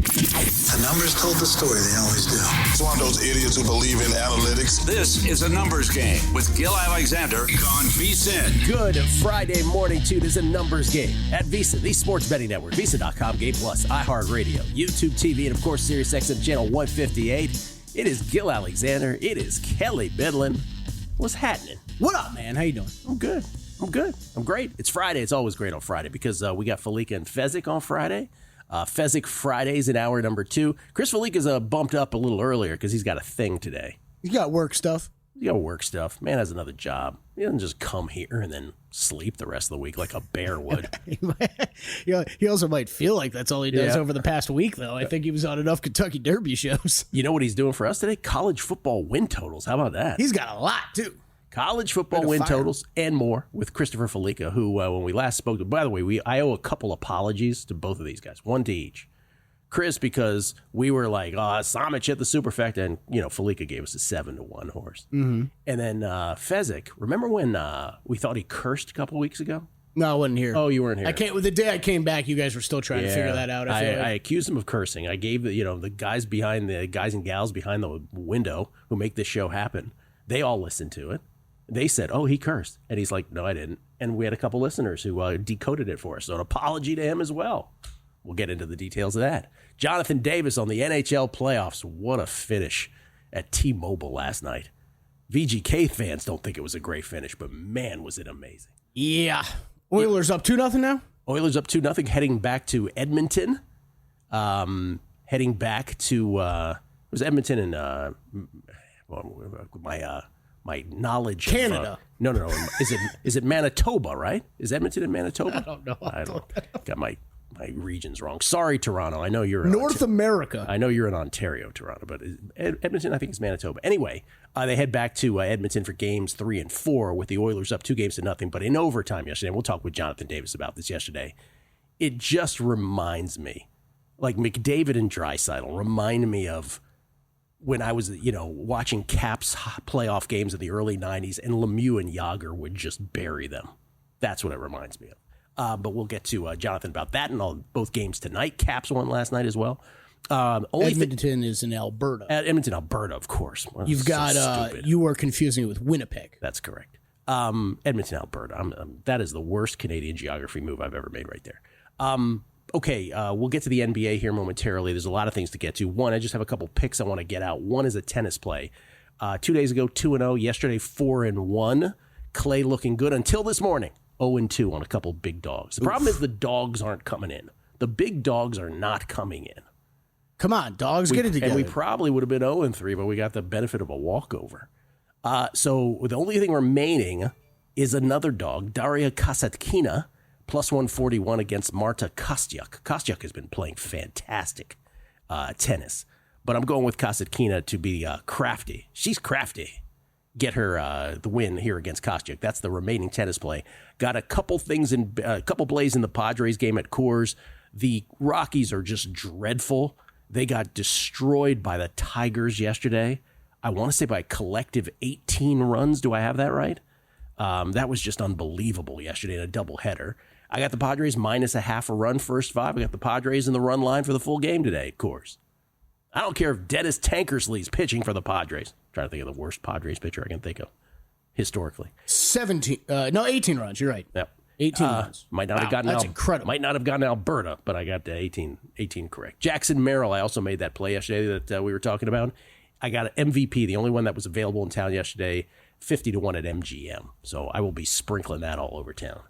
The numbers told the story. They always do. It's one of those idiots who believe in analytics. This is a numbers game with Gill Alexander on VSiN. Good Friday morning to it is a numbers game at VSiN, the sports betting network, VSiN.com, Game Plus, iHeartRadio, YouTube TV, and of course SiriusXM channel 158. It is Gill Alexander. It is Kelley Bydlon. What's happening? What up, man? How you doing? I'm good. I'm great. It's Friday. It's always great on Friday because we got Fallica and Fezzik on Friday. Fezzik Fridays in hour number 2. Chris Fallica's bumped up a little earlier because he's got a thing today. You got work stuff. Man has another job. He doesn't just come here and then sleep the rest of the week like a bear would. He also might feel like that's all he does over the past week, though. I think he was on enough Kentucky Derby shows. You know what he's doing for us today? College football win totals. How about that? He's got a lot, too. College football win totals and more with Christopher Fallica, who, when we last spoke to, by the way, I owe a couple apologies to both of these guys, one to each. Chris, because we were like, Samich hit the superfecta, and, Fallica gave us a 7-1 horse. Mm-hmm. And then Fezzik, remember when we thought he cursed a couple weeks ago? No, I wasn't here. Oh, you weren't here. The day I came back, you guys were still trying to figure that out. I accused him of cursing. I gave the guys and gals behind the window who make this show happen, they all listened to it. They said, he cursed. And he's like, no, I didn't. And we had a couple listeners who decoded it for us. So an apology to him as well. We'll get into the details of that. Jonathan Davis on the NHL playoffs. What a finish at T-Mobile last night. VGK fans don't think it was a great finish, but man, was it amazing. Yeah. Oilers up 2-0 now? Oilers up 2-0, heading back to Edmonton. Heading back to, it was Edmonton and my knowledge Canada. Of, no. Is it Manitoba, right? Is Edmonton in Manitoba? I don't know. I don't got my regions wrong. Sorry, Toronto. I know you're in North America. I know you're in Ontario, Toronto, but Edmonton, I think, is Manitoba. Anyway, they head back to Edmonton for games 3 and 4 with the Oilers up 2-0, but in overtime yesterday, and we'll talk with Jonathan Davis about this yesterday, it just reminds me, like McDavid and Draisaitl remind me of when I was, watching Caps playoff games in the early 90s, and Lemieux and Yager would just bury them. That's what it reminds me of. But we'll get to Jonathan about that and both games tonight. Caps won last night as well. Edmonton is in Alberta. Edmonton, Alberta, of course. Well, You've got, you are confusing it with Winnipeg. That's correct. Edmonton, Alberta. That is the worst Canadian geography move I've ever made right there. Okay, we'll get to the NBA here momentarily. There's a lot of things to get to. One, I just have a couple picks I want to get out. One is a tennis play. 2 days ago, 2-0. Yesterday, 4-1. Clay looking good until this morning. 0-2 on a couple big dogs. The problem is the dogs aren't coming in. The big dogs are not coming in. Come on, dogs, get it together. And we probably would have been 0-3, but we got the benefit of a walkover. So the only thing remaining is another dog, Daria Kasatkina, plus 141 against Marta Kostyuk. Kostyuk has been playing fantastic tennis, but I'm going with Kasatkina to be crafty. She's crafty. Get her the win here against Kostyuk. That's the remaining tennis play. Got a couple things a couple plays in the Padres game at Coors. The Rockies are just dreadful. They got destroyed by the Tigers yesterday. I want to say by a collective 18 runs. Do I have that right? That was just unbelievable yesterday in a doubleheader. I got the Padres minus a half a run first 5. I got the Padres in the run line for the full game today, of course. I don't care if Dennis Tankersley's pitching for the Padres. I'm trying to think of the worst Padres pitcher I can think of historically. 18 runs. You're right. Yep. 18 runs. Might not have gotten that's incredible. Might not have gotten Alberta, but I got the 18 correct. Jackson Merrill, I also made that play yesterday that we were talking about. I got an MVP, the only one that was available in town yesterday, 50-1 at MGM. So I will be sprinkling that all over town.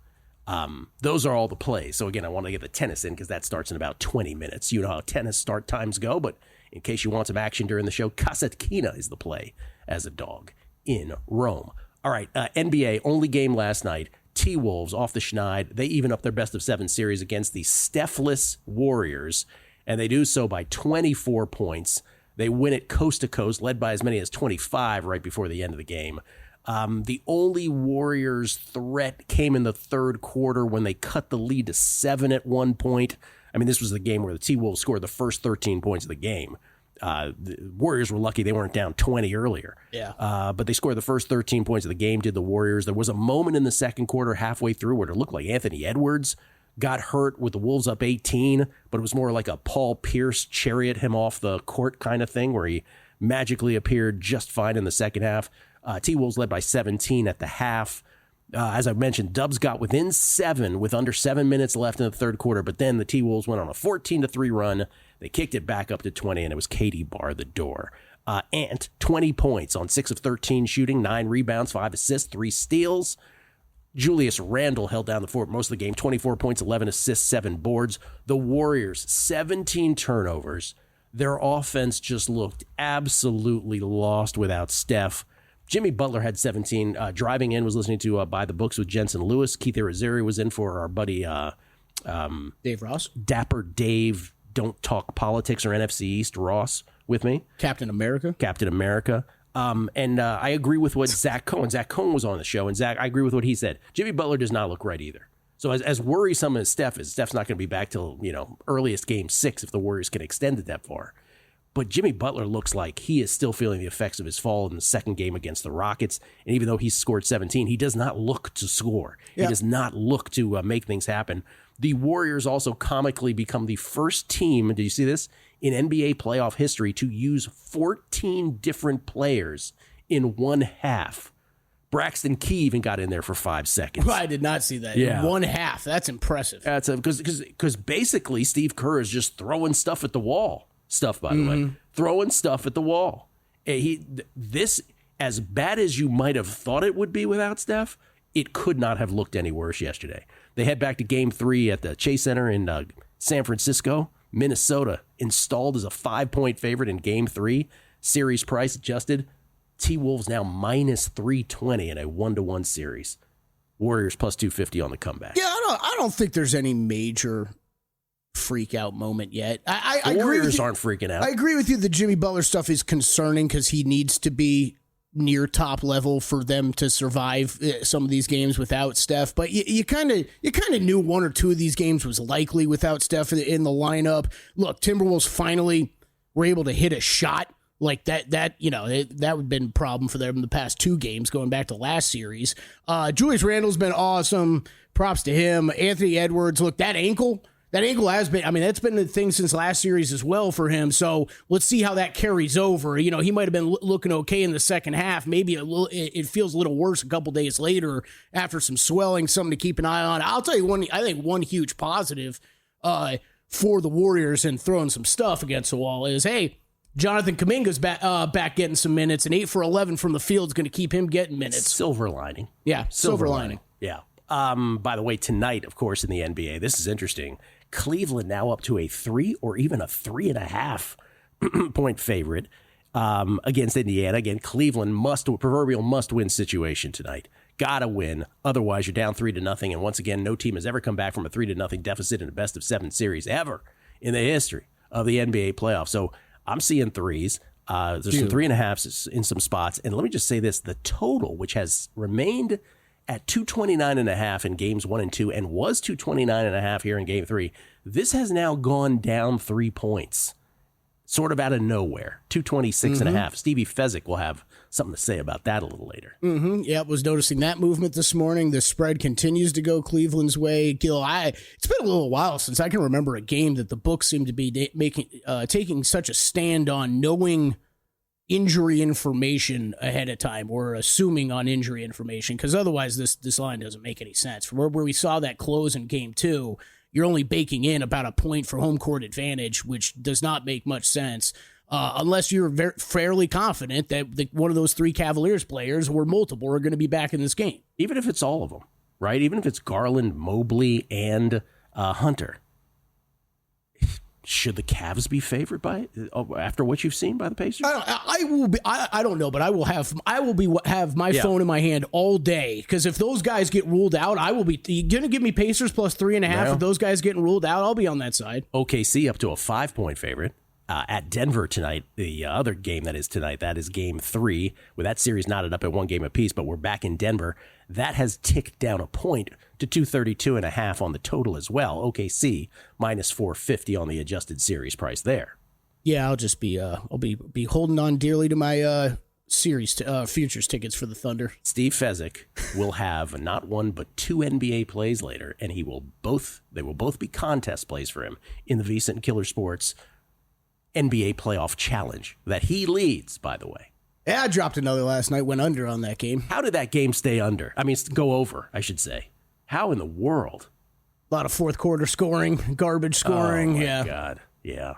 Those are all the plays. So again, I want to get the tennis in because that starts in about 20 minutes. You know how tennis start times go, but in case you want some action during the show, Kasatkina is the play as a dog in Rome. All right, NBA, only game last night. T-Wolves off the schneid. They even up their best of 7 series against the Stephless Warriors, and they do so by 24 points. They win it coast to coast, led by as many as 25 right before the end of the game. The only Warriors threat came in the third quarter when they cut the lead to 7 at one point. I mean, this was the game where the T-Wolves scored the first 13 points of the game. The Warriors were lucky they weren't down 20 earlier. Yeah. But they scored the first 13 points of the game, did the Warriors. There was a moment in the second quarter halfway through where it looked like Anthony Edwards got hurt with the Wolves up 18, but it was more like a Paul Pierce chariot him off the court kind of thing where he magically appeared just fine in the second half. T-Wolves led by 17 at the half. As I mentioned, Dubs got within 7 with under 7 minutes left in the third quarter, but then the T-Wolves went on a 14-3 run. They kicked it back up to 20, and it was Katie barred the door. Ant, 20 points on 6 of 13 shooting, 9 rebounds, 5 assists, 3 steals. Julius Randle held down the fort most of the game, 24 points, 11 assists, 7 boards. The Warriors, 17 turnovers. Their offense just looked absolutely lost without Steph. Jimmy Butler had 17. Driving in was listening to By the Books with Jensen Lewis. Keith Irizarry was in for our buddy Dave Ross. Dapper Dave, Don't Talk Politics or NFC East Ross with me. Captain America. And I agree with what Zach Cohen was on the show, and I agree with what he said. Jimmy Butler does not look right either. So as worrisome as Steph is, Steph's not going to be back till, earliest game 6 if the Warriors can extend it that far. But Jimmy Butler looks like he is still feeling the effects of his fall in the second game against the Rockets. And even though he's scored 17, he does not look to score. Yeah. He does not look to make things happen. The Warriors also comically become the first team, did you see this, in NBA playoff history to use 14 different players in one half. Braxton Key even got in there for 5 seconds. I did not see that. Yeah. In one half. That's impressive. That's because basically Steve Kerr is just throwing stuff at the wall. By the way. Throwing stuff at the wall. This, as bad as you might have thought it would be without Steph, it could not have looked any worse yesterday. They head back to Game 3 at the Chase Center in San Francisco. Minnesota installed as a 5-point favorite in Game 3. Series price adjusted. T-Wolves now minus 320 in a 1-1 series. Warriors plus 250 on the comeback. Yeah, I don't think there's any major freak out moment yet. I agree Warriors with you. aren't freaking out. I agree with you. The Jimmy Butler stuff is concerning because he needs to be near top level for them to survive some of these games without Steph. But you kind of knew 1 or 2 of these games was likely without Steph in the lineup. Look, Timberwolves finally were able to hit a shot like that. That would have been a problem for them in the past 2 games going back to last series. Julius Randle's been awesome. Props to him. Anthony Edwards, look, that ankle has been, that's been the thing since last series as well for him. So let's see how that carries over. He might have been looking okay in the second half. Maybe it feels a little worse a couple days later after some swelling, something to keep an eye on. I'll tell you I think one huge positive for the Warriors and throwing some stuff against the wall is, hey, Jonathan Kuminga's back getting some minutes, and 8 for 11 from the field is going to keep him getting minutes. Silver lining. Yeah, silver lining. Yeah. By the way, tonight, of course, in the NBA, this is interesting. Cleveland now up to a 3 or even a 3.5 point favorite against Indiana. Again, Cleveland proverbial must-win situation tonight. Gotta win. Otherwise, you're down 3-0. And once again, no team has ever come back from a 3-0 deficit in a best-of-7 series ever in the history of the NBA playoffs. So I'm seeing 3s. There's some 3.5s in some spots. And let me just say this. The total, which has remained at 229.5 in games 1 and 2 and was 229.5 here in Game 3, this has now gone down 3 points, sort of out of nowhere. 226.5. Stevie Fezzik will have something to say about that a little later. Yeah, was noticing that movement this morning. The spread continues to go Cleveland's way. Gill, it's been a little while since I can remember a game that the books seem to be taking such a stand on knowing injury information ahead of time or assuming on injury information, because otherwise this line doesn't make any sense. From where we saw that close in Game 2, you're only baking in about a point for home court advantage, which does not make much sense unless you're fairly confident that one of those 3 Cavaliers players or multiple are going to be back in this game. Even if it's all of them, right? Even if it's Garland, Mobley, and Hunter. Should the Cavs be favored by after what you've seen by the Pacers? I will be. I don't know, but I will have my phone in my hand all day, because if those guys get ruled out, I will be. You're going to give me Pacers plus 3.5. If those guys getting ruled out, I'll be on that side. OKC up to a 5-point favorite at Denver tonight. The other game that is tonight, that is Game 3, with that series knotted up at 1 game apiece. But we're back in Denver. That has ticked down a point to 232.5 on the total as well. OKC minus 450 on the adjusted series price there. Yeah, I'll just be I'll be holding on dearly to my series futures tickets for the Thunder. Steve Fezzik will have not one but two NBA plays later, and they will both be contest plays for him in the VSiN Killer Sports NBA Playoff Challenge that he leads, by the way. Yeah, I dropped another last night, went under on that game. How did that game stay under? I mean, go over, I should say. How in the world? A lot of fourth quarter scoring, garbage scoring. Oh, my God. Yeah.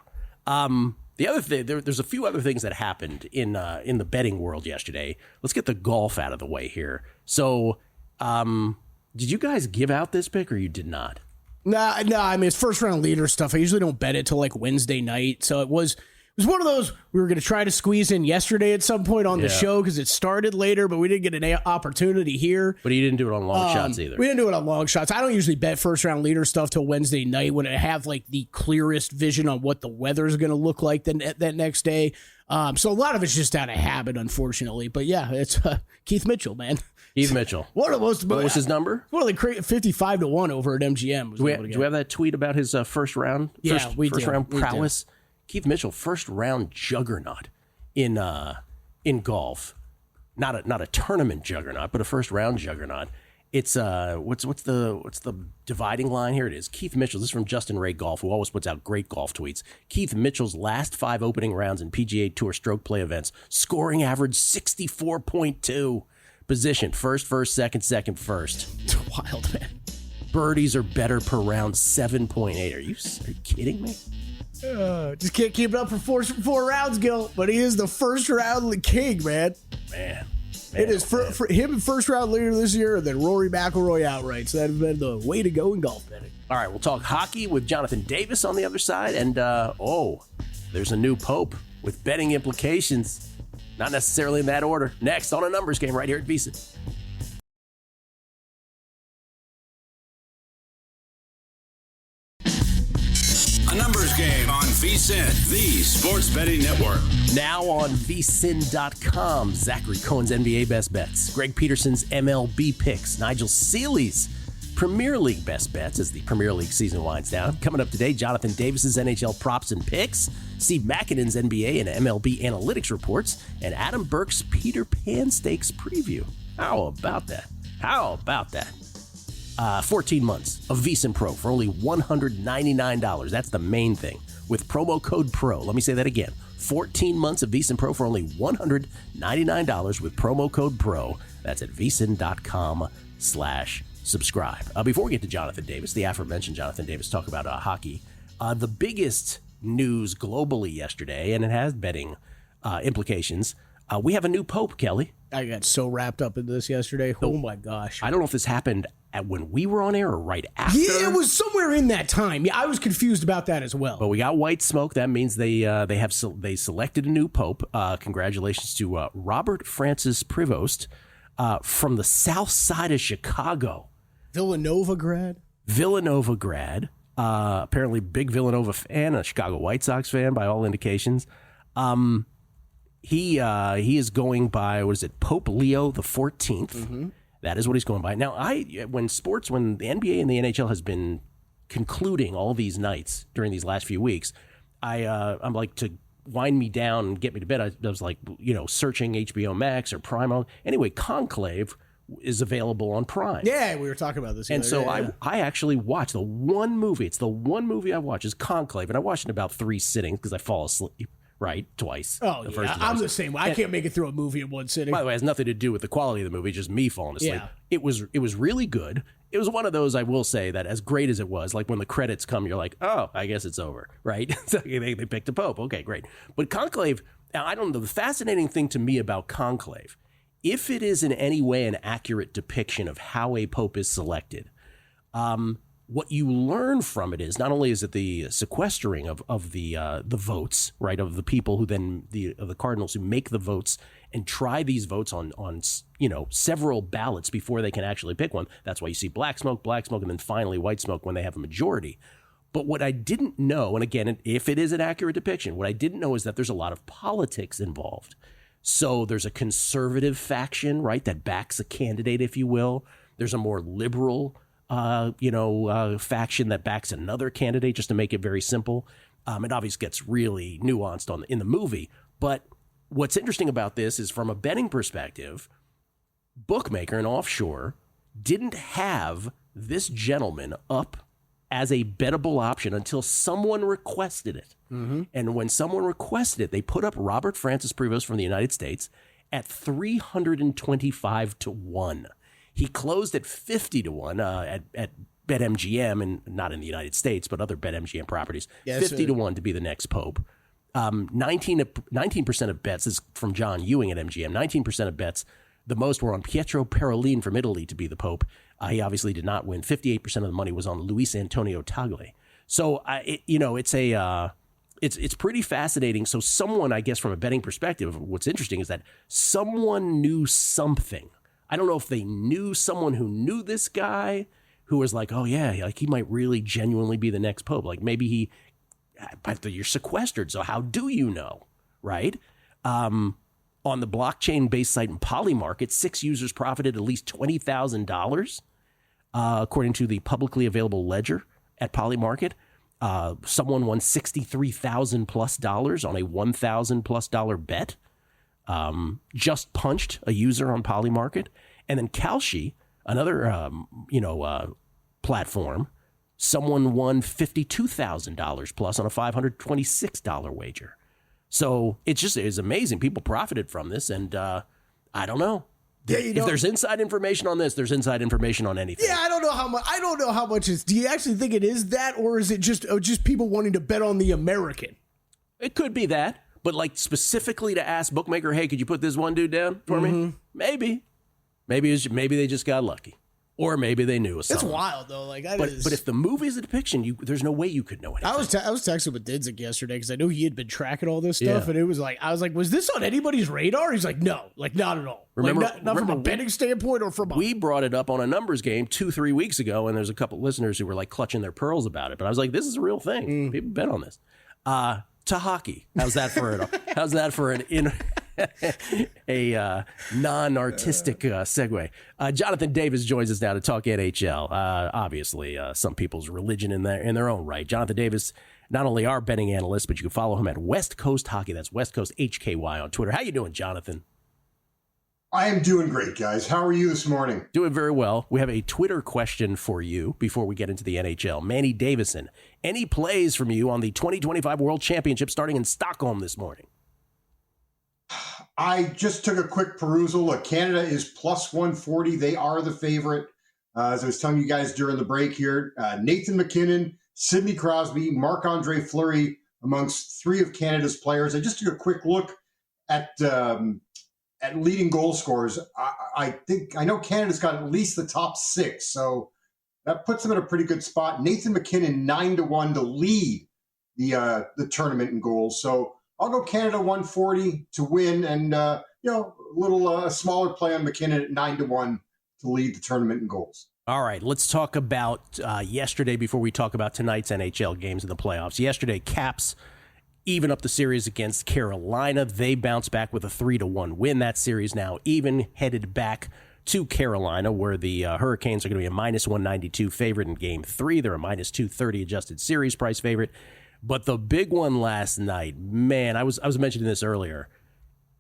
The other thing, there's a few other things that happened in the betting world yesterday. Let's get the golf out of the way here. So, did you guys give out this pick or you did not? Nah, I mean, it's first round leader stuff. I usually don't bet it till like Wednesday night. So it was one of those we were going to try to squeeze in yesterday at some point on the show because it started later, but we didn't get an opportunity here. But you didn't do it on long shots either. We didn't do it on long shots. I don't usually bet first round leader stuff till Wednesday night when I have like the clearest vision on what the weather is going to look like that next day. So a lot of it's just out of habit, unfortunately. But yeah, it's Keith Mitchell, man. Keith Mitchell. What was his number? Well, like 55-1 over at MGM. Do we have that tweet about his first round? First round prowess. Keith Mitchell, first round juggernaut in golf. Not a tournament juggernaut, but a first round juggernaut. It's what's the dividing line? Here it is. Keith Mitchell. This is from Justin Ray Golf, who always puts out great golf tweets. Keith Mitchell's last 5 opening rounds in PGA Tour stroke play events, scoring average 64.2. Position first, second, first. It's wild, man. Birdies are better per round, 7.8. Are you kidding me? Just can't keep it up for four rounds, Gill. But he is the first round king, man. Man. It is for him first round leader this year, and then Rory McIlroy outright. So that has been the way to go in golf betting. All right, we'll talk hockey with Jonathan Davis on the other side, and there's a new pope with betting implications. Not necessarily in that order. Next on a numbers game right here at VSiN. A numbers game on VSiN, the sports betting network. Now on VSiN.com, Zachary Cohen's NBA best bets, Greg Peterson's MLB picks, Nigel Seeley's Premier League best bets as the Premier League season winds down. Coming up today, Jonathan Davis's NHL props and picks, Steve Makinen's NBA and MLB analytics reports, and Adam Burke's Peter Pan Stakes preview. How about that? 14 months of VSiN Pro for only $199. That's the main thing. With promo code PRO. Let me say that again. 14 months of VSiN Pro for only $199 with promo code PRO. That's at VSiN.com/subscribe. Before we get to Jonathan Davis, the aforementioned Jonathan Davis, talk about hockey. The biggest news globally yesterday, and it has betting implications. We have a new pope, Kelley. I got so wrapped up in this yesterday. Oh my gosh. I don't know if this happened when we were on air or right after. Yeah, it was somewhere in that time. Yeah, I was confused about that as well. But we got white smoke. That means they selected a new pope. Congratulations to Robert Francis Prevost from the south side of Chicago. Villanova grad. Apparently big Villanova fan, a Chicago White Sox fan by all indications. He is going by, Pope Leo the 14th. Mm-hmm. That is what he's going by. Now, when the NBA and the NHL has been concluding all these nights during these last few weeks, I'm like, to wind me down and get me to bed, I was like, searching HBO Max or Prime. Anyway, Conclave is available on Prime. Yeah, we were talking about this. And so I actually watched the one movie. It's the one movie I watch is Conclave, and I watched it in about 3 sittings because I fall asleep. Right, twice. Oh, yeah, I'm the same way. I can't make it through a movie in one sitting. By the way, it has nothing to do with the quality of the movie, just me falling asleep. Yeah. It was really good. It was one of those, I will say, that as great as it was, like when the credits come, you're like, oh, I guess it's over, right? So they picked a pope. Okay, great. But Conclave, I don't know, the fascinating thing to me about Conclave, if it is in any way an accurate depiction of how a pope is selected, what you learn from it is not only is it the sequestering of the votes, right, of the people who then of the cardinals who make the votes and try these votes on several ballots before they can actually pick one. That's why you see black smoke, and then finally white smoke when they have a majority. But what I didn't know, and again, if it is an accurate depiction, what I didn't know is that there's a lot of politics involved. So there's a conservative faction, right, that backs a candidate, if you will. There's a more liberal faction that backs another candidate, just to make it very simple. It obviously gets really nuanced in the movie. But what's interesting about this is from a betting perspective, bookmaker and offshore didn't have this gentleman up as a bettable option until someone requested it. Mm-hmm. And when someone requested it, they put up Robert Francis Prevost from the United States at 325 to 1. He closed at 50 to 1 at BetMGM, and not in the United States, but other BetMGM properties. 50 to 1 to be the next pope. 19% of bets is from John Ewing at MGM. 19% of bets, the most were on Pietro Parolin from Italy to be the pope. He obviously did not win. 58% of the money was on Luis Antonio Tagle. So it's pretty fascinating. So someone, I guess, from a betting perspective, what's interesting is that someone knew something. I don't know if they knew someone who knew this guy who was like, oh yeah, like he might really genuinely be the next pope. Like maybe but you're sequestered, so how do you know, right? On the blockchain-based site in Polymarket, 6 users profited at least $20,000, according to the publicly available ledger at Polymarket. Someone won $63,000 plus on a $1,000 plus bet. Just punched a user on Polymarket, and then Kalshi, another platform. Someone won $52,000 plus on a $526 wager. So it's amazing. People profited from this, and I don't know. Yeah, if there's inside information on this, there's inside information on anything. Yeah, I don't know how much. I don't know how much is. Do you actually think it is that, or is it just people wanting to bet on the American? It could be that, but like specifically to ask bookmaker, hey, could you put this one dude down for me? Maybe they just got lucky. Or maybe they knew. It's wild though. Like, but if the movie is a depiction, there's no way you could know anything. I was texting with Didzik yesterday because I knew he had been tracking all this stuff, and it was like I was like, was this on anybody's radar? He's like, no, like not at all. Remember from a betting standpoint or from we brought it up on a numbers game 2-3 weeks ago, and there's a couple listeners who were like clutching their pearls about it. But I was like, this is a real thing. People bet on this. To hockey. How's that for it? How's that for a non-artistic segue? Jonathan Davis joins us now to talk NHL. Obviously, some people's religion in their own right. Jonathan Davis, not only our betting analyst, but you can follow him at West Coast Hockey. That's West Coast HKY on Twitter. How you doing, Jonathan? I am doing great, guys. How are you this morning? Doing very well. We have a Twitter question for you before we get into the NHL. Manny Davison, any plays from you on the 2025 World Championship starting in Stockholm this morning? I just took a quick perusal. Look, Canada is plus 140. They are the favorite. As I was telling you guys during the break here, Nathan McKinnon, Sidney Crosby, Marc-Andre Fleury amongst 3 of Canada's players. I just took a quick look at leading goal scorers. I know Canada's got at least the top 6, so that puts them in a pretty good spot. Nathan McKinnon 9-1 to lead the tournament in goals. So I'll go Canada 140 to win, and a smaller play on McKinnon at 9-1 to lead the tournament in goals. All right, let's talk about yesterday before we talk about tonight's NHL games in the playoffs. Yesterday, Caps even up the series against Carolina. They bounced back with a 3-1 win. That series now even, headed back to Carolina, where the Hurricanes are going to be a minus 192 favorite in Game 3. They're a minus 230 adjusted series price favorite. But the big one last night, man, I was mentioning this earlier.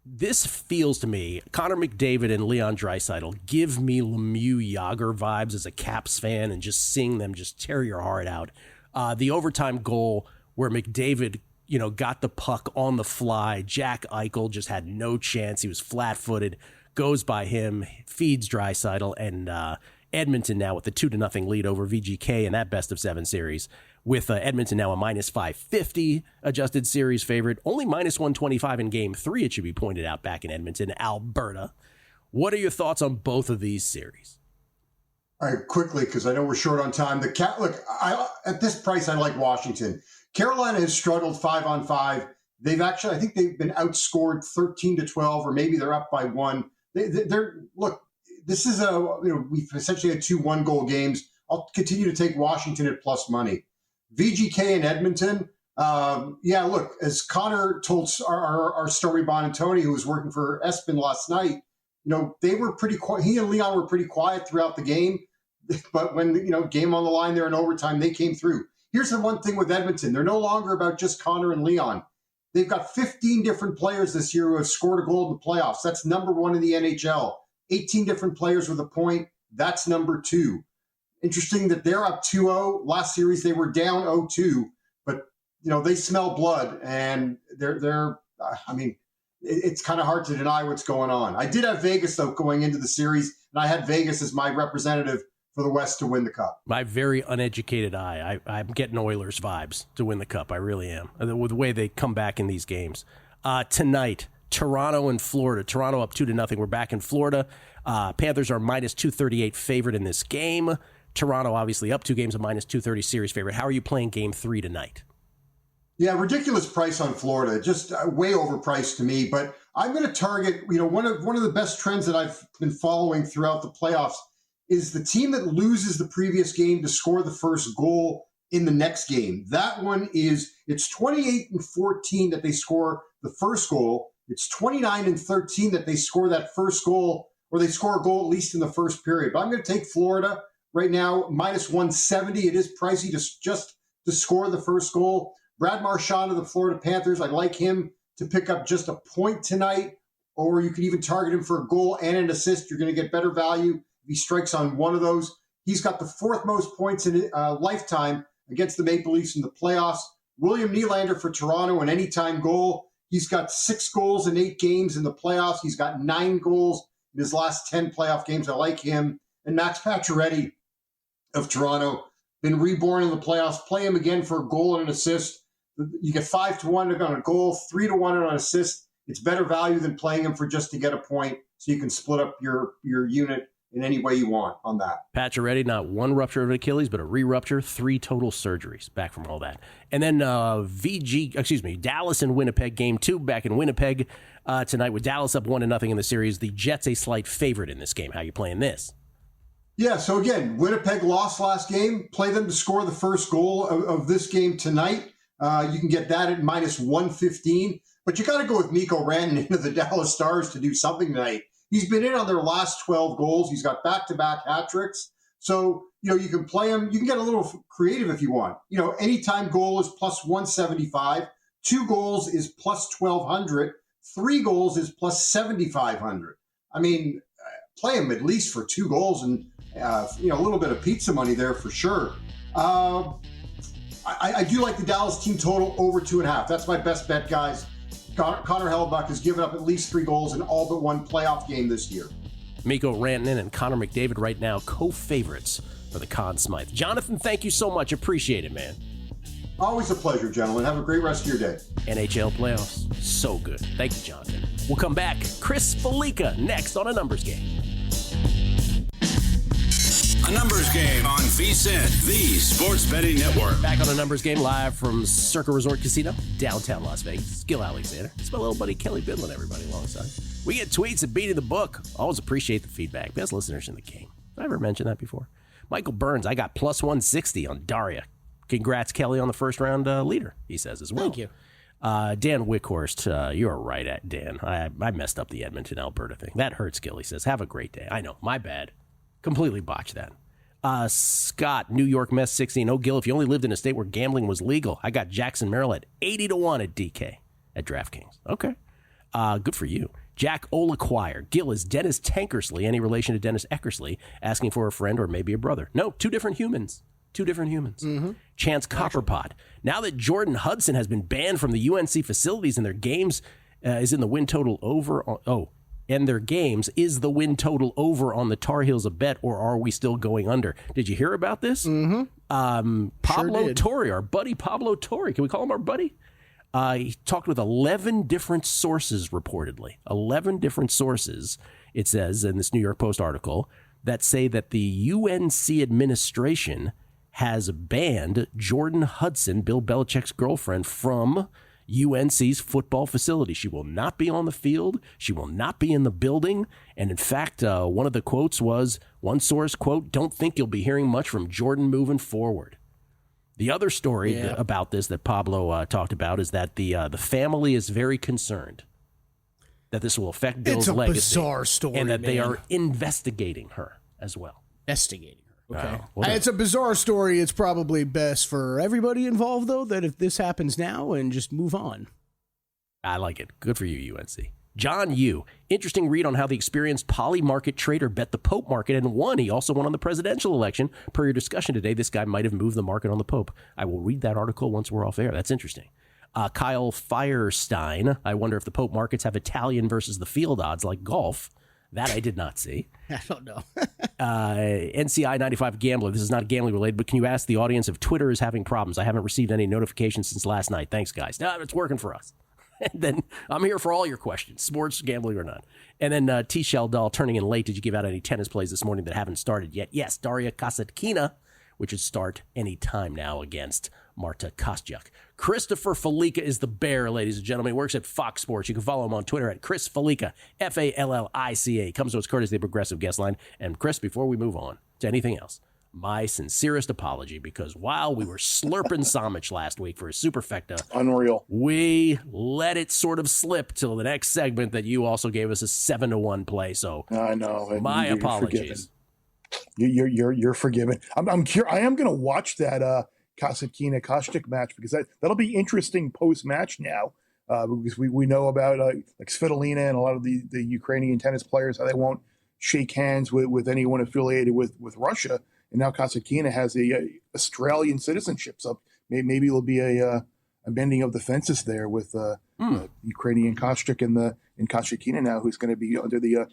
This feels to me, Connor McDavid and Leon Draisaitl give me Lemieux Yager vibes as a Caps fan, and just seeing them just tear your heart out. The overtime goal where McDavid got the puck on the fly. Jack Eichel just had no chance. He was flat-footed, goes by him, feeds Draisaitl, and Edmonton now with the 2-0 lead over VGK in that best-of-7 series, with Edmonton now a minus 550 adjusted series favorite, only minus 125 in Game 3, it should be pointed out, back in Edmonton, Alberta. What are your thoughts on both of these series? All right, quickly, because I know we're short on time. At this price, I like Washington. Carolina has struggled 5-on-5. I think they've been outscored 13-12, or maybe they're up by 1. This is we've essentially had 2 1-goal games. I'll continue to take Washington at plus money. VGK and Edmonton. As Connor told our story Bonantoni, who was working for Espen last night, they were pretty quiet. He and Leon were pretty quiet throughout the game, but when game on the line there in overtime, they came through. Here's the one thing with Edmonton. They're no longer about just Connor and Leon. They've got 15 different players this year who have scored a goal in the playoffs. That's number 1 in the NHL. 18 different players with a point. That's number 2. Interesting that they're up 2-0. Last series, they were down 0-2. But, they smell blood, and it's kind of hard to deny what's going on. I did have Vegas, though, going into the series, and I had Vegas as my representative for the West to win the Cup. My very uneducated eye, I'm getting Oilers vibes to win the Cup. I really am, with the way they come back in these games. Tonight, Toronto and Florida. Toronto up 2-0. We're back in Florida. Panthers are minus 238 favorite in this game. Toronto obviously up 2 games, a minus 230 series favorite. How are you playing game 3 tonight? Yeah, ridiculous price on Florida, just way overpriced to me. But I'm going to target, one of the best trends that I've been following throughout the playoffs is the team that loses the previous game to score the first goal in the next game. That one it's 28-14 that they score the first goal. It's 29-13 that they score that first goal, or they score a goal at least in the first period. But I'm going to take Florida right now, minus 170. It is pricey just to score the first goal. Brad Marchand of the Florida Panthers, I'd like him to pick up just a point tonight, or you could even target him for a goal and an assist. You're going to get better value if he strikes on one of those. He's got the 4th most points in lifetime against the Maple Leafs in the playoffs. William Nylander for Toronto, an anytime goal. He's got 6 goals in 8 games in the playoffs. He's got 9 goals in his last 10 playoff games. I like him. And Max Pacioretty of Toronto, been reborn in the playoffs. Play him again for a goal and an assist. You get 5-1 on a goal, 3-1 on an assist. It's better value than playing him for just to get a point, so you can split up your unit in any way you want on that. Pacioretty, not 1 rupture of Achilles, but a re-rupture, 3 total surgeries back from all that. And then Dallas and Winnipeg, game 2 back in Winnipeg tonight with Dallas up 1-0 in the series. The Jets a slight favorite in this game. How you playing this? Yeah, so again, Winnipeg lost last game. Play them to score the first goal of this game tonight. You can get that at minus 115. But you got to go with Mikko Rantanen into the Dallas Stars to do something tonight. He's been in on their last 12 goals. He's got back-to-back hat tricks. So, you can play him. You can get a little creative if you want. Anytime goal is plus 175. 2 goals is plus 1,200. 3 goals is plus 7,500. I mean, play him at least for 2 goals and, a little bit of pizza money there for sure. I do like the Dallas team total over 2.5. That's my best bet, guys. Connor Hellebuyck has given up at least 3 goals in all but 1 playoff game this year. Mikko Rantanen and Connor McDavid right now co-favorites for the Conn Smythe. Jonathan, thank you so much. Appreciate it, man. Always a pleasure, gentlemen. Have a great rest of your day. NHL playoffs, so good. Thank you, Jonathan. We'll come back. Chris Fallica next on A Numbers Game. A Numbers Game on VSiN, the Sports Betting Network. Back on A Numbers Game live from Circa Resort Casino, downtown Las Vegas. Gill Alexander. It's my little buddy Kelley Bydlon, everybody alongside. We get tweets at Beating the Book. Always appreciate the feedback. Best listeners in the game. Did I ever mention that before? Michael Burns, I got plus 160 on Daria. Congrats, Kelley, on the first round leader, he says as well. Thank you. Dan Wickhorst, you're right at Dan. I messed up the Edmonton, Alberta thing. That hurts, Gill, he says. Have a great day. I know, my bad. Completely botched that. Scott, New York Mess 16. Oh, Gill, if you only lived in a state where gambling was legal, I got Jackson Merrill at 80-1 at DK at DraftKings. Okay. Good for you. Jack Olaquire. Gill, is Dennis Tankersley any relation to Dennis Eckersley asking for a friend or maybe a brother? No, 2 different humans. 2 different humans. Mm-hmm. Chance Copperpot. Now that Jordan Hudson has been banned from the UNC facilities and their games is in the win total over on, and their games, is the win total over on the Tar Heels a bet, or are we still going under? Did you hear about this? Mm-hmm. Pablo Torre, our buddy Pablo Torre. Can we call him our buddy? He talked with 11 different sources, reportedly. 11 different sources, it says in this New York Post article, that say that the UNC administration has banned Jordan Hudson, Bill Belichick's girlfriend, from UNC's football facility. She will not be on the field. She will not be in the building. And in fact, one of the quotes was, one source, quote, "Don't think you'll be hearing much from Jordan moving forward." The other story about this that Pablo talked about is that the family is very concerned that this will affect Bill's legacy. It's a bizarre story, and that they are investigating her as well. Investigating her. Okay. It's a bizarre story. It's probably best for everybody involved, though, that if this happens now and just move on. I like it. Good for you, UNC. John Yu, interesting read on how the experienced poly-market trader bet the Pope market and won. He also won on the presidential election. Per your discussion today, this guy might have moved the market on the Pope. I will read that article once we're off air. That's interesting. Kyle Firestein, I wonder if the Pope markets have Italian versus the field odds like golf. That I did not see. I don't know. NCI 95 Gambler. This is not gambling related, but can you ask the audience if Twitter is having problems? I haven't received any notifications since last night. Thanks, guys. No, it's working for us. And then I'm here for all your questions, sports, gambling, or not. And then T. Sheldall turning in late. Did you give out any tennis plays this morning that haven't started yet? Yes, Daria Kasatkina, which would start any time now against Marta Kostyuk. Christopher Fallica is the bear, ladies and gentlemen. He works at Fox Sports. You can follow him on Twitter at Chris Fallica, Fallica. Comes to us courtesy of the Progressive Guest Line. And Chris, before we move on to anything else, my sincerest apology, because while we were slurping Samich last week for his superfecta, unreal, we let it sort of slip till the next segment that you also gave us a 7-1 play. So I know. My apologies. You're forgiven. I'm curious. I am going to watch that Kasatkina Kostyuk match because that'll be interesting post match now. Because we know about like Svitolina and a lot of the Ukrainian tennis players, how they won't shake hands with anyone affiliated with Russia. And now Kasatkina has a Australian citizenship, so maybe it'll be a bending of the fences there with Ukrainian Kostyuk and Kasatkina now, who's going to be under the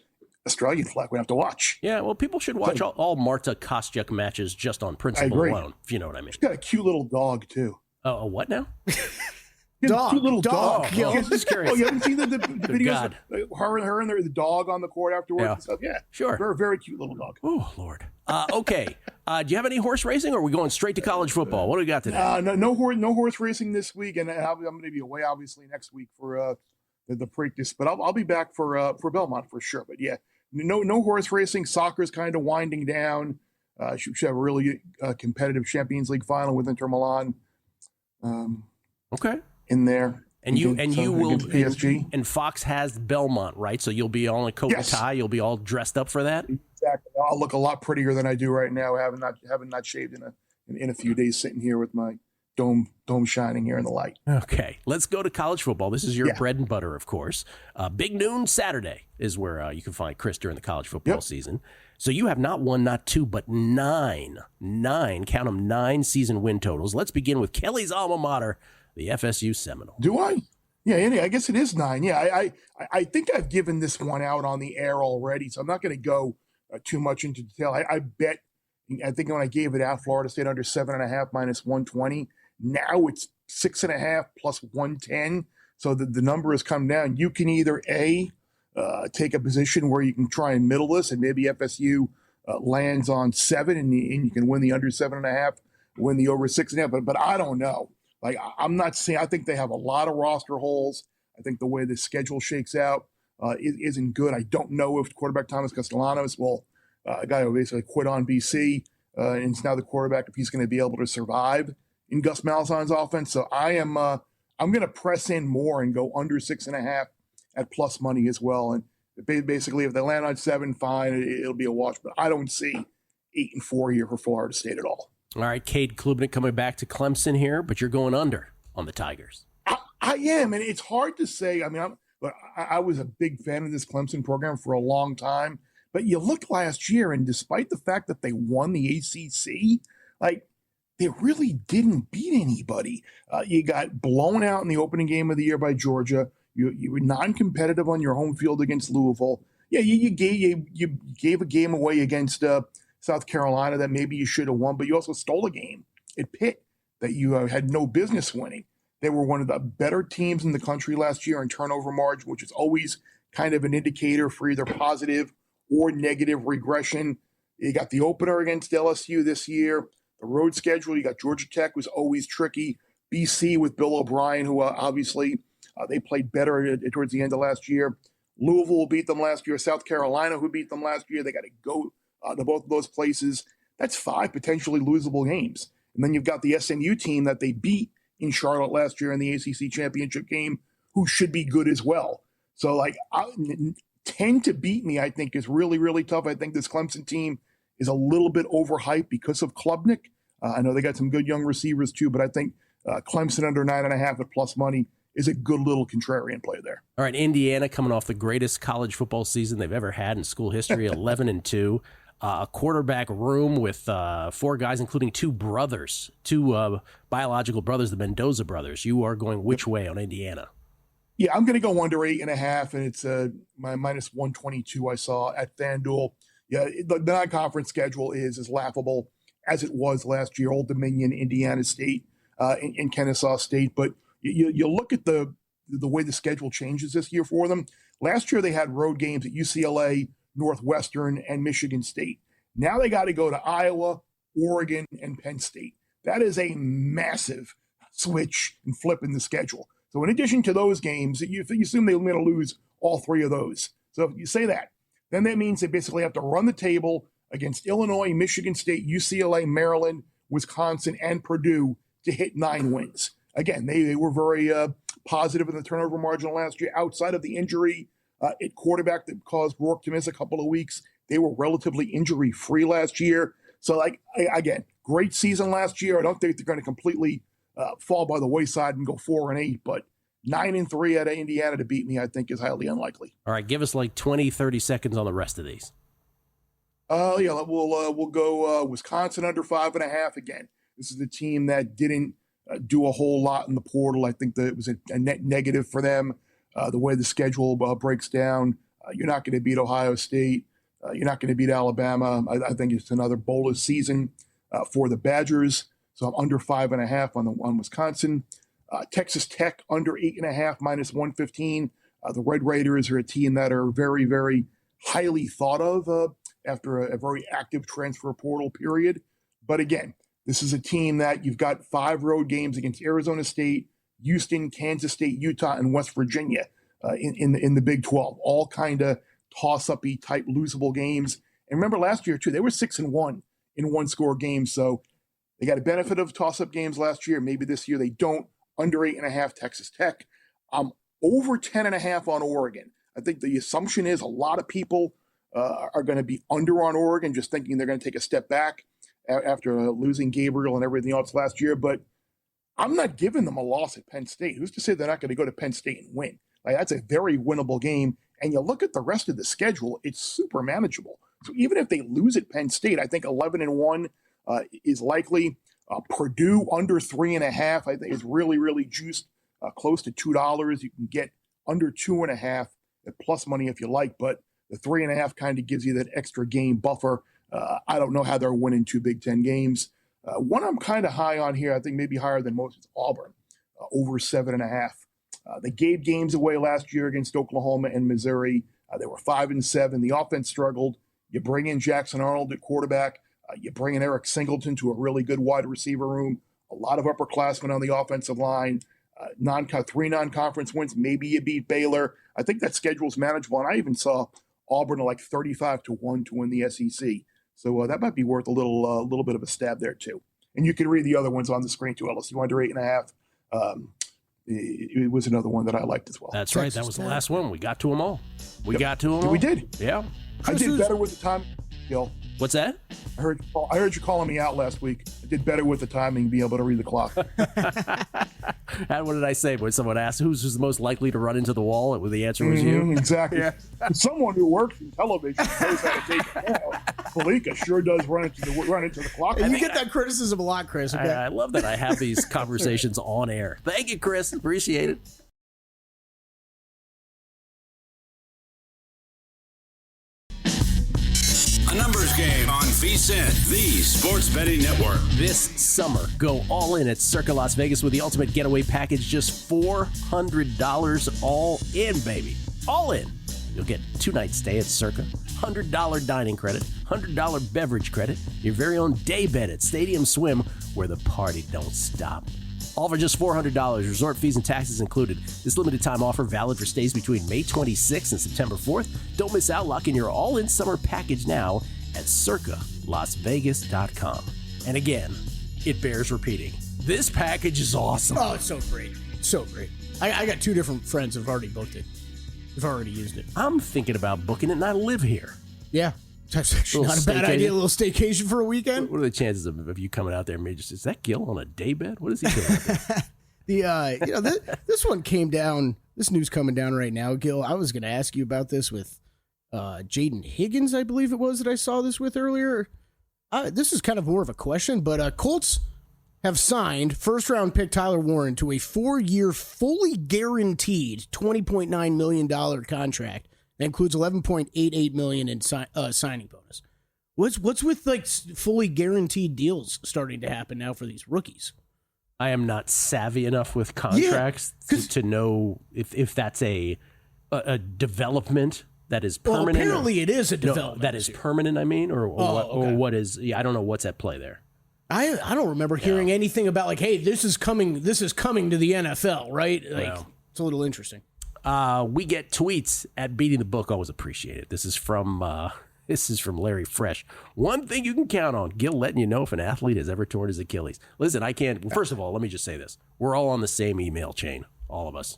Australian flag. We have to watch. Yeah, well, people should watch all Marta Kostyuk matches just on principle alone, if you know what I mean. She's got a cute little dog too. A what now? Cute little dog. Oh, just curious. Oh, you haven't seen the videos? Her and the dog on the court afterwards and stuff? Yeah. Sure. Very, very cute little dog. Oh, Lord. Okay. Do you have any horse racing, or are we going straight to college football? What do we got today? No horse racing this week, and I'm going to be away, obviously, next week for the Preakness, but I'll be back for Belmont for sure. But, yeah, no horse racing. Soccer's kind of winding down. Should have a really competitive Champions League final with Inter Milan. Okay. In there. And you will PSG. And Fox has Belmont, right? So you'll be on a coat and tie. You'll be all dressed up for that. Exactly. I'll look a lot prettier than I do right now. Having not shaved in a few days, sitting here with my dome shining here in the light. Okay, let's go to college football. This is your bread and butter, of course. Big Noon Saturday is where you can find Chris during the college football season. So you have not one, not two, but nine, count them, 9 season win totals. Let's begin with Kelley's alma mater, the FSU Seminole. Do I? Yeah, I guess it is 9. Yeah, I think I've given this one out on the air already, so I'm not going to go too much into detail. I bet, I think when I gave it out, Florida State under 7.5 minus 120. Now it's 6.5 plus 110. So the number has come down. You can either take a position where you can try and middle this, and maybe FSU lands on 7, and you can win the under 7.5, win the over 6.5. But I don't know. Like, I'm not saying, I think they have a lot of roster holes. I think the way the schedule shakes out isn't good. I don't know if quarterback Thomas Castellanos will, a guy who basically quit on BC, and is now the quarterback, if he's going to be able to survive in Gus Malzahn's offense. So I'm going to press in more and go under 6.5 at plus money as well. And basically, if they land on 7, fine, it'll be a wash. But I don't see 8-4 here for Florida State at all. All right, Cade Klubnik coming back to Clemson here, but you're going under on the Tigers. I am, and it's hard to say. I mean, I was a big fan of this Clemson program for a long time, but you look last year, and despite the fact that they won the ACC, like, they really didn't beat anybody. You got blown out in the opening game of the year by Georgia. You were non-competitive on your home field against Louisville. Yeah, you gave a game away against South Carolina that maybe you should have won, but you also stole a game at Pitt that you had no business winning. They were one of the better teams in the country last year in turnover margin, which is always kind of an indicator for either positive or negative regression. You got the opener against LSU this year. The road schedule, you got Georgia Tech, was always tricky. BC with Bill O'Brien, who obviously they played better towards the end of last year. Louisville beat them last year. South Carolina, who beat them last year. They got to go to both of those places. That's 5 potentially losable games. And then you've got the SMU team that they beat in Charlotte last year in the ACC championship game, who should be good as well. So, like, 10 to beat me, I think, is really, really tough. I think this Clemson team is a little bit overhyped because of Klubnik. I know they got some good young receivers too, but I think Clemson under 9.5 at plus money is a good little contrarian play there. All right, Indiana coming off the greatest college football season they've ever had in school history, 11-2. A quarterback room with 4 guys, including 2 brothers, 2 biological brothers, the Mendoza brothers. You are going which way on Indiana? Yeah, I'm going to go under 8.5, and it's my minus 122 I saw at FanDuel. Yeah, the non-conference schedule is as laughable as it was last year. Old Dominion, Indiana State, and Kennesaw State. But you look at the way the schedule changes this year for them. Last year they had road games at UCLA, Northwestern, and Michigan State. Now they got to go to Iowa, Oregon, and Penn State. That is a massive switch and flip in the schedule. So in addition to those games, you assume they're going to lose all 3 of those. So if you say that, then that means they basically have to run the table against Illinois, Michigan State, UCLA, Maryland, Wisconsin, and Purdue to hit 9 wins. Again, they were very positive in the turnover margin last year. Outside of the injury at quarterback that caused Rourke to miss a couple of weeks, they were relatively injury-free last year. So, again, great season last year. I don't think they're going to completely fall by the wayside and go 4-8, but 9-3 out of Indiana to beat me, I think, is highly unlikely. All right, give us like 20, 30 seconds on the rest of these. Yeah, we'll go Wisconsin under 5.5 again. This is a team that didn't do a whole lot in the portal. I think that it was a net negative for them. The way the schedule breaks down, you're not going to beat Ohio State. You're not going to beat Alabama. I think it's another bolus season for the Badgers. So I'm under 5.5 on Wisconsin. Texas Tech under 8.5 minus 115. The Red Raiders are a team that are very, very highly thought of after a very active transfer portal period. But again, this is a team that you've got 5 road games against Arizona State, Houston, Kansas State, Utah, and West Virginia in the Big 12. All kind of toss-up-y type losable games. And remember last year, too, they were 6-1 in one-score games. So they got a benefit of toss-up games last year. Maybe this year they don't. Under 8.5 Texas Tech. Over 10.5 on Oregon. I think the assumption is a lot of people are going to be under on Oregon, just thinking they're going to take a step back after losing Gabriel and everything else last year. But I'm not giving them a loss at Penn State. Who's to say they're not going to go to Penn State and win? That's a very winnable game. And you look at the rest of the schedule, it's super manageable. So even if they lose at Penn State, I think 11-1 is likely. Purdue under 3.5, I think is really, really juiced, close to $2. You can get under 2.5 at plus money if you like, but the 3.5 kind of gives you that extra game buffer. I don't know how they're winning 2 Big Ten games. One I'm kind of high on here, I think maybe higher than most, is Auburn, over 7.5. They gave games away last year against Oklahoma and Missouri. They were 5-7. The offense struggled. You bring in Jackson Arnold at quarterback. You bring in Eric Singleton to a really good wide receiver room. A lot of upperclassmen on the offensive line. 3 non-conference wins. Maybe you beat Baylor. I think that schedule's manageable. And I even saw Auburn like 35-1 to win the SEC. So that might be worth a little bit of a stab there too. And you can read the other ones on the screen too. LSU under 8.5. It was another one that I liked as well. That's right. That was the last one. We got to them all. We did. Yeah. I did better with the time, Gill. What's that? I heard you calling me out last week. I did better with the timing, being able to read the clock. What did I say? When someone asked who's the most likely to run into the wall, the answer was you. Exactly. Yeah. Someone who works in television knows how to take it down. Fallica sure does run into the clock. And you get that criticism a lot, Chris. Okay? I love that I have these conversations on air. Thank you, Chris. Appreciate it. A numbers game on VSiN, the Sports Betting Network. This summer, go all in at Circa Las Vegas with the ultimate getaway package, just $400 all in, baby. All in. You'll get 2-night stay at Circa, $100 dining credit, $100 beverage credit, your very own day bed at Stadium Swim, where the party don't stop. All for just $400, resort fees and taxes included. This limited time offer valid for stays between May 26th and September 4th. Don't miss out. Lock in your all-in summer package now at circalasvegas.com. And again, it bears repeating. This package is awesome. Oh, it's so great. So great. I got 2 different friends who've already booked it. They've already used it. I'm thinking about booking it, and I live here. Yeah. That's actually not a bad idea. A little staycation for a weekend. What are the chances of you coming out there and is that Gill on a daybed? What is he doing out there? This one came down. This news coming down right now, Gill. I was going to ask you about this with Jaden Higgins, I believe it was that I saw this with earlier. This is kind of more of a question, but Colts have signed first-round pick Tyler Warren to a 4-year, fully guaranteed $20.9 million contract that includes $11.88 million in signing bonus. What's with like fully guaranteed deals starting to happen now for these rookies? I am not savvy enough with contracts to know if that's a development that is permanent. Well, apparently it is a development. That is permanent, I mean, or what is, I don't know what's at play there. I don't remember hearing anything about like, hey, this is coming to the NFL, right? Like, it's a little interesting. We get tweets at Beating the Book. Always appreciate it. This is from Larry Fresh. One thing you can count on, Gill letting you know if an athlete has ever torn his Achilles. Listen, I can't. Well, first of all, let me just say this: we're all on the same email chain, all of us.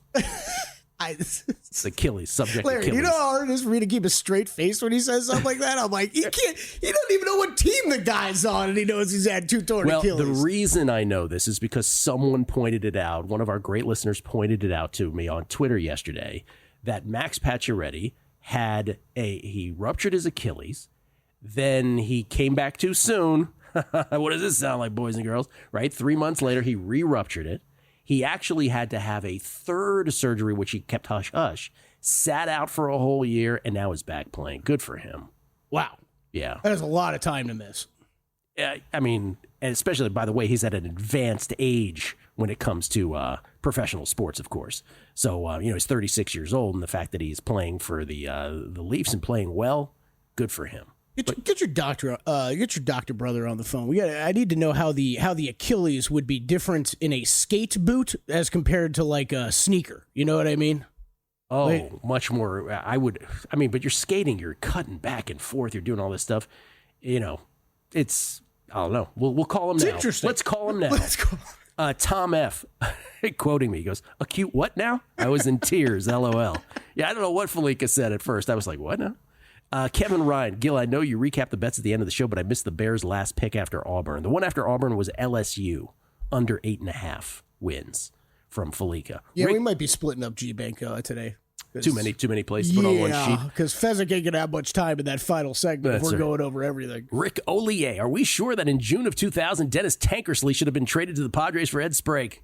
It's Achilles, subject Larry, Achilles. you know how hard it is for me to keep a straight face when he says something like that? I'm like, he doesn't even know what team the guy's on, and he knows he's had 2 torn Achilles. Well, the reason I know this is because someone pointed it out. One of our great listeners pointed it out to me on Twitter yesterday that Max Pacioretty he ruptured his Achilles, then he came back too soon. What does this sound like, boys and girls? Right? 3 months later, he re-ruptured it. He actually had to have a third surgery, which he kept hush-hush, sat out for a whole year, and now is back playing. Good for him. Wow. Yeah. That is a lot of time to miss. I mean, and especially, by the way, he's at an advanced age when it comes to professional sports, of course. So, he's 36 years old, and the fact that he's playing for the Leafs and playing well, good for him. Get your doctor brother on the phone. I need to know how the Achilles would be different in a skate boot as compared to like a sneaker. You know what I mean? Oh, much more. But you're skating, you're cutting back and forth, you're doing all this stuff. It's, I don't know. We'll call him now. Interesting. Let's call him now. Let's go. Tom F. quoting me, he goes, "Acute what now?" I was in tears. LOL. Yeah, I don't know what Fallica said at first. I was like, what now? Kevin Ryan, Gill, I know you recapped the bets at the end of the show, but I missed the Bears' last pick after Auburn. The one after Auburn was LSU, under 8.5 wins from Fallica. Yeah, we might be splitting up G-Bank today. Too many places to put on one sheet. Because Fezzik ain't going to have much time in that final segment if we're going over everything. Rick Ollier, are we sure that in June of 2000, Dennis Tankersley should have been traded to the Padres for Ed Sprague?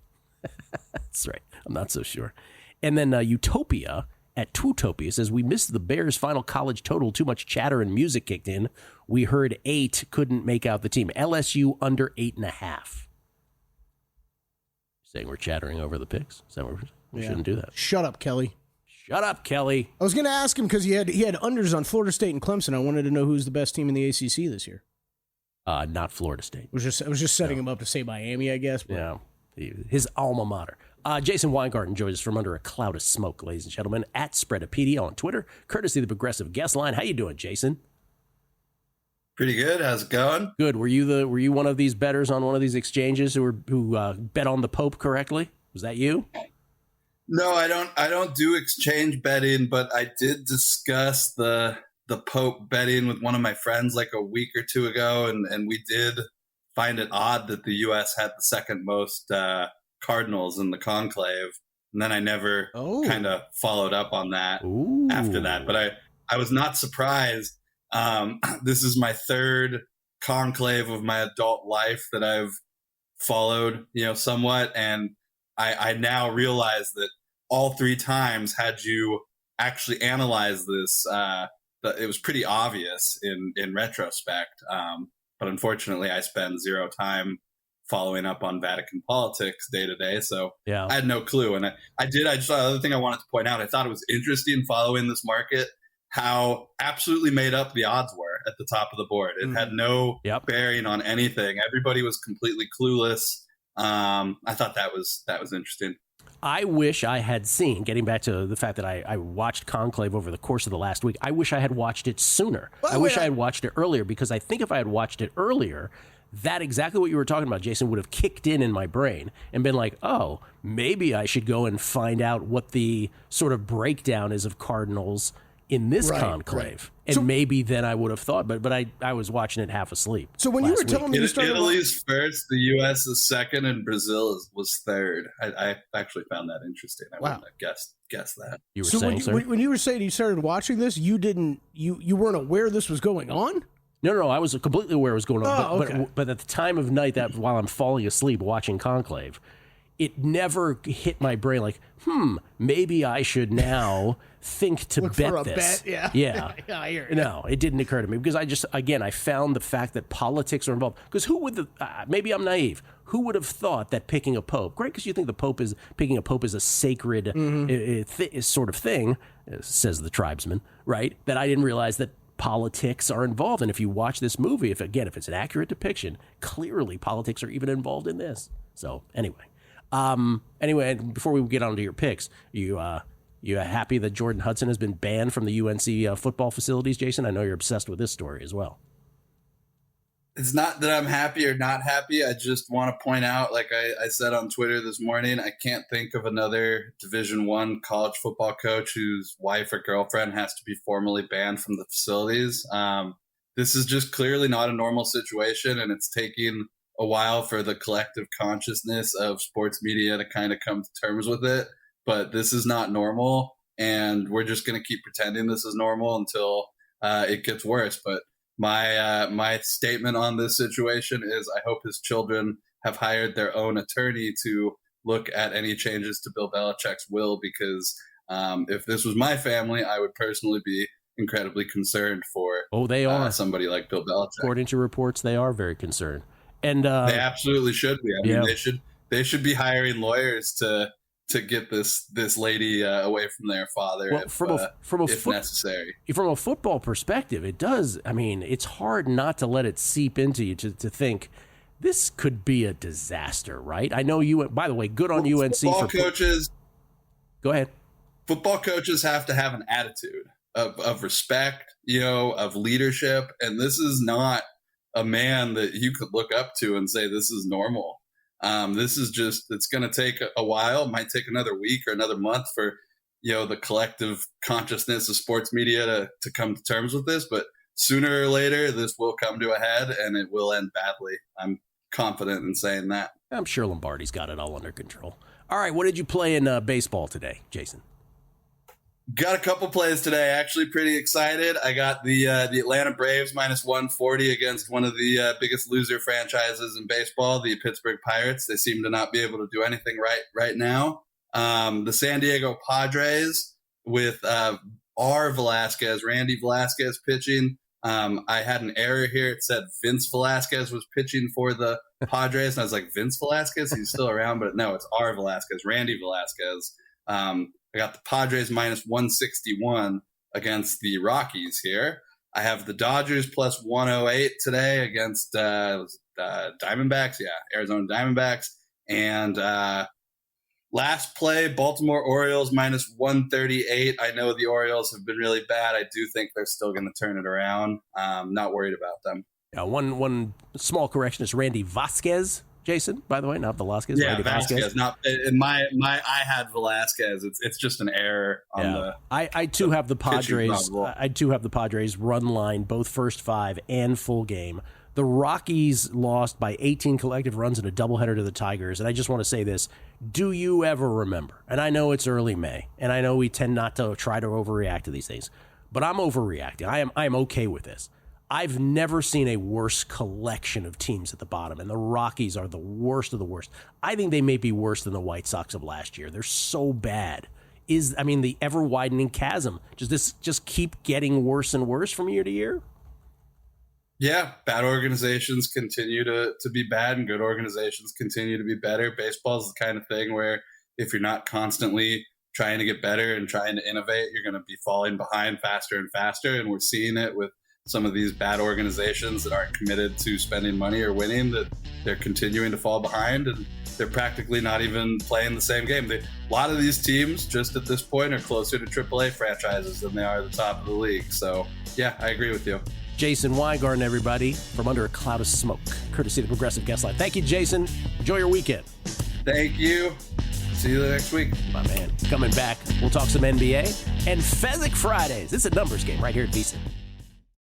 That's right. I'm not so sure. And then Utopia at Twotopia says, we missed the Bears' final college total. Too much chatter and music kicked in. We heard 8, couldn't make out the team. LSU under 8.5. Saying we're chattering over the picks? Is that what we shouldn't do that? Shut up, Kelley. Shut up, Kelley. I was going to ask him because he had unders on Florida State and Clemson. I wanted to know who's the best team in the ACC this year. Not Florida State. I was just setting him up to say Miami, I guess. But. Yeah, his alma mater. Jason Weingarten joins us from under a cloud of smoke, ladies and gentlemen, at Spreadopedia on Twitter, courtesy of the Progressive Guest Line. How you doing, Jason? Pretty good. How's it going? Good. Were you one of these bettors on one of these exchanges who bet on the Pope correctly? Was that you? No, I don't do exchange betting, but I did discuss the Pope betting with one of my friends like a week or two ago, and we did find it odd that the U.S. had the second most cardinals in the conclave, and then I never kind of followed up on that after that. But I was not surprised. This is my third conclave of my adult life that I've followed, somewhat, and I now realize that all 3 times, had you actually analyzed this, it was pretty obvious in retrospect. But unfortunately, I spend 0 time following up on Vatican politics day to day, so I had no clue. And I just the other thing I wanted to point out, I thought it was interesting following this market, how absolutely made up the odds were at the top of the board. It had no bearing on anything. Everybody was completely clueless. I thought that was interesting. I wish I had seen, getting back to the fact that I watched Conclave over the course of the last week, I wish I had watched it sooner. I wish I had watched it earlier, because I think if I had watched it earlier, that exactly what you were talking about, Jason, would have kicked in my brain and been like, oh, maybe I should go and find out what the sort of breakdown is of Cardinals in this Right, conclave. right. And So- maybe then I would have thought, but I was watching it half asleep. So when you were last week. telling me you started Italy's first, the U.S. is second, and Brazil was third. I actually found that interesting. I wouldn't have guessed that. You were so saying, sir? when you were saying you started watching this, you weren't aware this was going on? No, I was completely aware it was going on. Oh, but, okay. but at the time of night, that while I'm falling asleep watching Conclave, it never hit my brain like, maybe I should now think to Look bet for a this. bet, yeah. Yeah. Yeah, I hear you. No, it didn't occur to me because I found the fact that politics are involved. Because who would maybe I'm naive. Who would have thought that picking a pope, great, because you think picking a pope is a sacred sort of thing, says the tribesman, right? That I didn't realize that politics are involved. And if you watch this movie, if it's an accurate depiction, clearly politics are even involved in this. So anyway, and before we get on to your picks, you happy that Jordan Hudson has been banned from the UNC football facilities, Jason? I know you're obsessed with this story as well. It's not that I'm happy or not happy. I just want to point out, like I said on Twitter this morning, I can't think of another Division I college football coach whose wife or girlfriend has to be formally banned from the facilities. This is just clearly not a normal situation, and it's taking a while for the collective consciousness of sports media to kind of come to terms with it. But this is not normal, and we're just going to keep pretending this is normal until it gets worse. But my statement on this situation is I hope his children have hired their own attorney to look at any changes to Bill Belichick's will, because if this was my family, I would personally be incredibly concerned for they are somebody like Bill Belichick. According to reports, they are very concerned. And they absolutely should be. I mean, they should be hiring lawyers to get this lady away from their father if necessary. From a football perspective, it does. I mean, it's hard not to let it seep into you to think this could be a disaster, right? I know you. By the way, good on UNC. Football coaches. Go ahead. Football coaches have to have an attitude of respect, of leadership, and this is not a man that you could look up to and say this is normal. This is it's going to take a while. It might take another week or another month for, the collective consciousness of sports media to come to terms with this. But sooner or later, this will come to a head and it will end badly. I'm confident in saying that. I'm sure Lombardi's got it all under control. All right. What did you play in baseball today, Jason? Got a couple plays today. Actually pretty excited. I got the Atlanta Braves minus 140 against one of the biggest loser franchises in baseball, the Pittsburgh Pirates. They seem to not be able to do anything right now. The San Diego Padres with Randy Velasquez pitching. I had an error here. It said Vince Velasquez was pitching for the Padres. And I was like, Vince Velasquez? He's still around. But no, it's R. Velasquez, Randy Velasquez. I got the Padres minus 161 against the Rockies here. I have the Dodgers plus 108 today against Diamondbacks. Yeah, Arizona Diamondbacks. And last play, Baltimore Orioles minus 138. I know the Orioles have been really bad. I do think they're still going to turn it around. Not worried about them. Yeah, one small correction is Randy Vasquez. Jason, by the way, not Velasquez. Yeah, Randy Vasquez. Not in my. I had Velasquez. It's just an error on the. I too have the Padres. I too have the Padres run line both first five and full game. The Rockies lost by 18 collective runs in a doubleheader to the Tigers, and I just want to say this: do you ever remember? And I know it's early May, and I know we tend not to try to overreact to these things, but I'm overreacting. I am okay with this. I've never seen a worse collection of teams at the bottom, and the Rockies are the worst of the worst. I think they may be worse than the White Sox of last year. They're so bad. The ever-widening chasm. Does this just keep getting worse and worse from year to year? Yeah, bad organizations continue to be bad, and good organizations continue to be better. Baseball is the kind of thing where if you're not constantly trying to get better and trying to innovate, you're going to be falling behind faster and faster, and we're seeing it with some of these bad organizations that aren't committed to spending money or winning, that they're continuing to fall behind and they're practically not even playing the same game. A lot of these teams just at this point are closer to AAA franchises than they are at the top of the league. So yeah, I agree with you. Jason Weingarten, everybody, from Under a Cloud of Smoke, courtesy of the Progressive Guest Line. Thank you, Jason. Enjoy your weekend. Thank you. See you next week. My man. Coming back, we'll talk some NBA and Fezzik Fridays. It's a numbers game right here at VSiN.